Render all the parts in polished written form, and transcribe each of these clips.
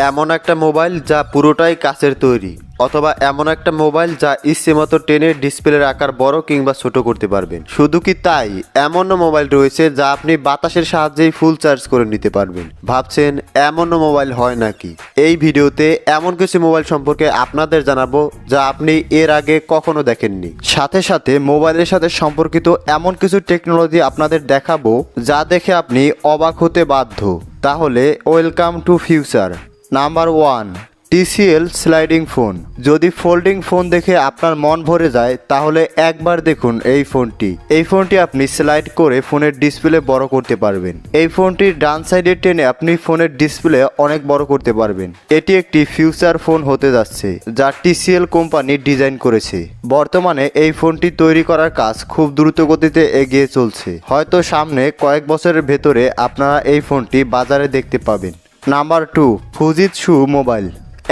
এমন একটা মোবাইল যা পুরোটাই কাচের তৈরি, অথবা এমন একটা মোবাইল যা ইচ্ছে মতো টেনে ডিসপ্লের আকার বড় কিংবা ছোট করতে পারবেন। শুধু কি তাই, এমনও মোবাইল রয়েছে যা আপনি বাতাসের সাহায্যেই ফুল চার্জ করে নিতে পারবেন। ভাবছেন এমনও মোবাইল হয় নাকি? এই ভিডিওতে এমন কিছু মোবাইল সম্পর্কে আপনাদের জানাবো যা আপনি এর আগে কখনো দেখেননি। সাথে সাথে মোবাইলের সাথে সম্পর্কিত এমন কিছু টেকনোলজি আপনাদের দেখাবো যা দেখে আপনি অবাক হতে বাধ্য। তাহলে welcome to future. Number 1, TCL sliding phone. যদি ফোল্ডিং ফোন দেখে আপনার মন ভরে যায় তাহলে একবার দেখুন এই ফোনটি। এই ফোনটি আপনি স্লাইড করে ফোনের ডিসপ্লে বড় করতে পারবেন। এই ফোনটির ডান সাইডে টেনে আপনি ফোনের ডিসপ্লে অনেক বড় করতে পারবেন। এটি একটি ফিউচার ফোন হতে যাচ্ছে যা TCL কোম্পানি ডিজাইন করেছে। বর্তমানে এই ফোনটি তৈরি করার কাজ খুব দ্রুত গতিতে এগিয়ে চলছে। হয়তো সামনে কয়েক বছরের ভেতরে আপনারা এই ফোনটি বাজারে দেখতে পাবেন। Number 2, Fujitsu mobile.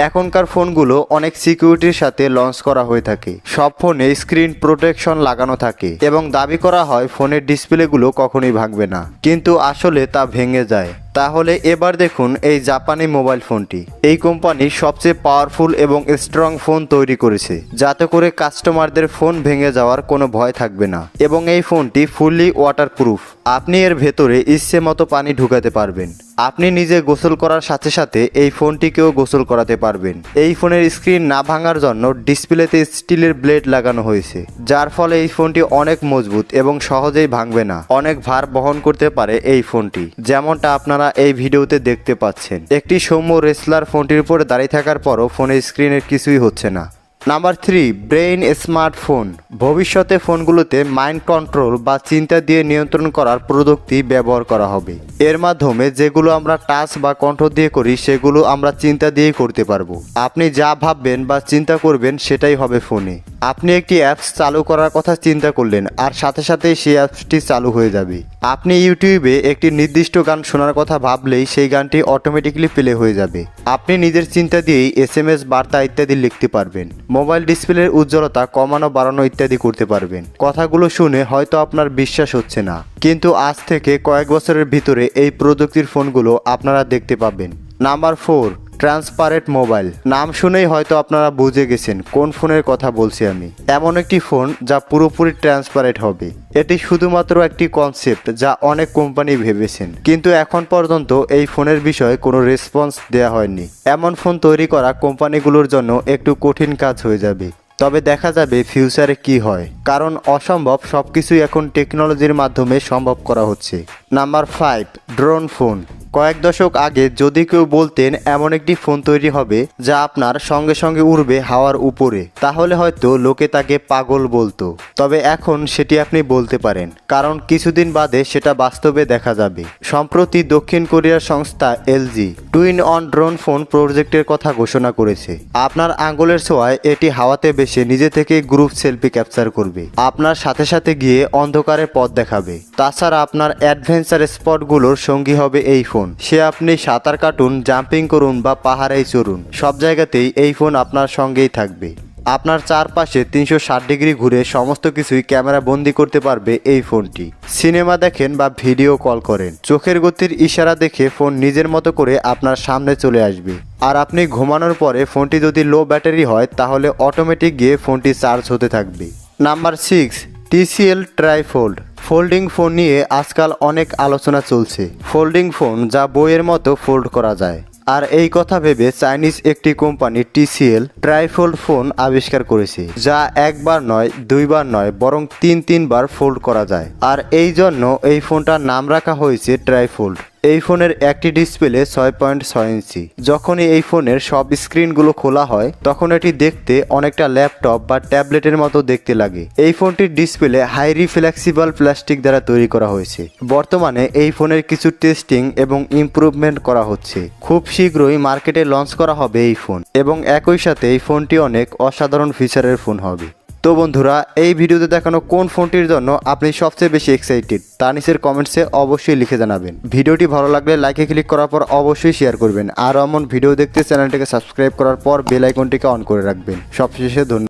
এখনকার ফোনগুলো অনেক সিকিউরিটির সাথে লঞ্চ করা হয়ে থাকে। সব ফোনে স্ক্রিন প্রোটেকশন লাগানো থাকে এবং দাবি করা হয় ফোনের ডিসপ্লেগুলো কখনোই ভাঙবে না, কিন্তু আসলে তা ভেঙে যায়। তাহলে এবার দেখুন এই জাপানি মোবাইল ফোনটি। এই কোম্পানি সবচেয়ে পাওয়ারফুল এবং স্ট্রং ফোন তৈরি করেছে যাতে করে কাস্টমারদের ফোন ভেঙে যাওয়ার কোনো ভয় থাকবে না। এবং এই ফোনটি ফুললি ওয়াটারপ্রুফ। আপনি এর ভেতরে ইচ্ছে মতো পানি ঢুকাতে পারবেন। আপনি নিজে গোসল করার সাথে সাথে এই ফোনটিকেও গোসল করাতে পারবেন। এই ফোনের স্ক্রিন না ভাঙার জন্য ডিসপ্লেতে স্টিলের ব্লেড লাগানো হয়েছে, যার ফলে এই ফোনটি অনেক মজবুত এবং সহজেই ভাঙবে না। অনেক ভার বহন করতে পারে এই ফোনটি, যেমনটা আপনারা এই ভিডিওতে দেখতে পাচ্ছেন। একটি সৌম্য রেসলার ফোনটির উপরে দাঁড়িয়ে থাকার পরও ফোনের স্ক্রিনের কিছুই হচ্ছে না। Number 3, brain smartphone. ভবিষ্যতে ফোনগুলোতে মাইন্ড কন্ট্রোল বা চিন্তা দিয়ে নিয়ন্ত্রণ করার প্রযুক্তি ব্যবহার করা হবে। এর মাধ্যমে যেগুলো আমরা টাচ বা কণ্ঠ দিয়ে করি সেগুলো আমরা চিন্তা দিয়েই করতে পারবো। আপনি যা ভাববেন বা চিন্তা করবেন সেটাই হবে ফোনে। আপনি একটি অ্যাপস চালু করার কথা চিন্তা করলেন আর সাথে সাথেই সেই অ্যাপসটি চালু হয়ে যাবে। আপনি ইউটিউবে একটি নির্দিষ্ট গান শোনার কথা ভাবলেই সেই গানটি অটোমেটিক্যালি প্লে হয়ে যাবে। আপনি নিজের চিন্তা দিয়েই SMS, বার্তা ইত্যাদি লিখতে পারবেন। মোবাইল ডিসপ্লের উজ্জ্বলতা কমানো বাড়ানো ইত্যাদি করতে পারবেন। কথাগুলো শুনে হয়তো আপনার বিশ্বাস হচ্ছে না, কিন্তু আজ থেকে কয়েক বছরের ভিতরে এই প্রযুক্তির ফোনগুলো আপনারা দেখতে পাবেন। Number 4, transparent mobile. নাম শুনেই হয়তো আপনারা বুঝে গেছেন কোন ফোনের কথা বলছি আমি। এমন একটি ফোন যা পুরোপুরি ট্রান্সপারেন্ট হবে। এটি শুধুমাত্র একটি কনসেপ্ট যা অনেক কোম্পানি ভেবেছেন, কিন্তু এখন পর্যন্ত এই ফোনের বিষয়ে কোনো রেসপন্স দেওয়া হয়নি। এমন ফোন তৈরি করা কোম্পানিগুলোর জন্য একটু কঠিন কাজ হয়ে যাবে। তবে দেখা যাবে ফিউচারে কি হয়, কারণ অসম্ভব সবকিছুই এখন টেকনোলজির মাধ্যমে সম্ভব করা হচ্ছে। Number 5, drone phone. কয়েক দশক আগে যদি কেউ বলতেন এমন একটি ফোন তৈরি হবে যা আপনার সঙ্গে সঙ্গে উড়বে হাওয়ার উপরে, তাহলে হয়তো লোকে তাকে পাগল বলতো। তবে এখন সেটি আপনি বলতে পারেন, কারণ কিছুদিন বাদে সেটা বাস্তবে দেখা যাবে। সম্প্রতি দক্ষিণ কোরিয়ার সংস্থা LG twin on drone phone প্রজেক্টের কথা ঘোষণা করেছে। আপনার আঙ্গুলের ছোঁয়ায় এটি হাওয়াতে ভেসে নিজে থেকে গ্রুপ সেলফি ক্যাপচার করবে, আপনার সাথে সাথে গিয়ে অন্ধকারে পথ দেখাবে। তাছাড়া আপনার অ্যাডভেঞ্চার স্পটগুলোর সঙ্গী হবে এই ফোন। সে আপনি সাঁতার কাটুন, জাম্পিং করুন বা পাহাড়েই চড়ুন, সব জায়গাতেই এই ফোন আপনার সঙ্গেই থাকবে। আপনার চারপাশে 360 ডিগ্রি ঘুরে সমস্ত কিছুই ক্যামেরা বন্দি করতে পারবে এই ফোনটি। সিনেমা দেখেন বা ভিডিও কল করেন, চোখের গতির ইশারা দেখে ফোন নিজের মতো করে আপনার সামনে চলে আসবে। আর আপনি ঘুমানোর পরে ফোনটি যদি লো ব্যাটারি হয় তাহলে অটোমেটিক গিয়ে ফোনটি চার্জ হতে থাকবে। Number 6, TCL trifold. Folding phone নিয়ে আজকাল অনেক আলোচনা চলছে। ফোল্ডিং ফোন যা বইয়ের মতো ফোল্ড করা যায়। আর এই কথা ভেবে চাইনিজ একটি কোম্পানি TCL ট্রাইফোল্ড ফোন আবিষ্কার করেছে, যা একবার নয়, দুইবার নয়, বরং 3বার ফোল্ড করা যায়। আর এই জন্য এই ফোনটার নাম রাখা হয়েছে ট্রাইফোল্ড। এই ফোনের একটি ডিসপ্লে 6.6 ইঞ্চি। যখনই এই ফোনের সব স্ক্রিনগুলো খোলা হয় তখন এটি দেখতে অনেকটা ল্যাপটপ বা ট্যাবলেটের মতো দেখতে লাগে। এই ফোনটির ডিসপ্লে হাইলি ফ্লেক্সিবল প্লাস্টিক দ্বারা তৈরি করা হয়েছে। বর্তমানে এই ফোনের কিছু টেস্টিং এবং ইমপ্রুভমেন্ট করা হচ্ছে। খুব শীঘ্রই মার্কেটে লঞ্চ করা হবে এই ফোন, এবং একই সাথে এই ফোনটি অনেক অসাধারণ ফিচারের ফোন হবে। তো বন্ধুরা, এই ভিডিওতে দেখানো কোন ফোনটির জন্য আপনি সবচেয়ে বেশি এক্সাইটেড তা নিচের কমেন্টসে অবশ্যই লিখে জানাবেন। ভিডিওটি ভালো লাগলে লাইকে ক্লিক করার পর অবশ্যই শেয়ার করবেন। আর এমন ভিডিও দেখতে চ্যানেলটিকে সাবস্ক্রাইব করার পর বেল আইকনটিকে অন করে রাখবেন। সবশেষে ধন্যবাদ।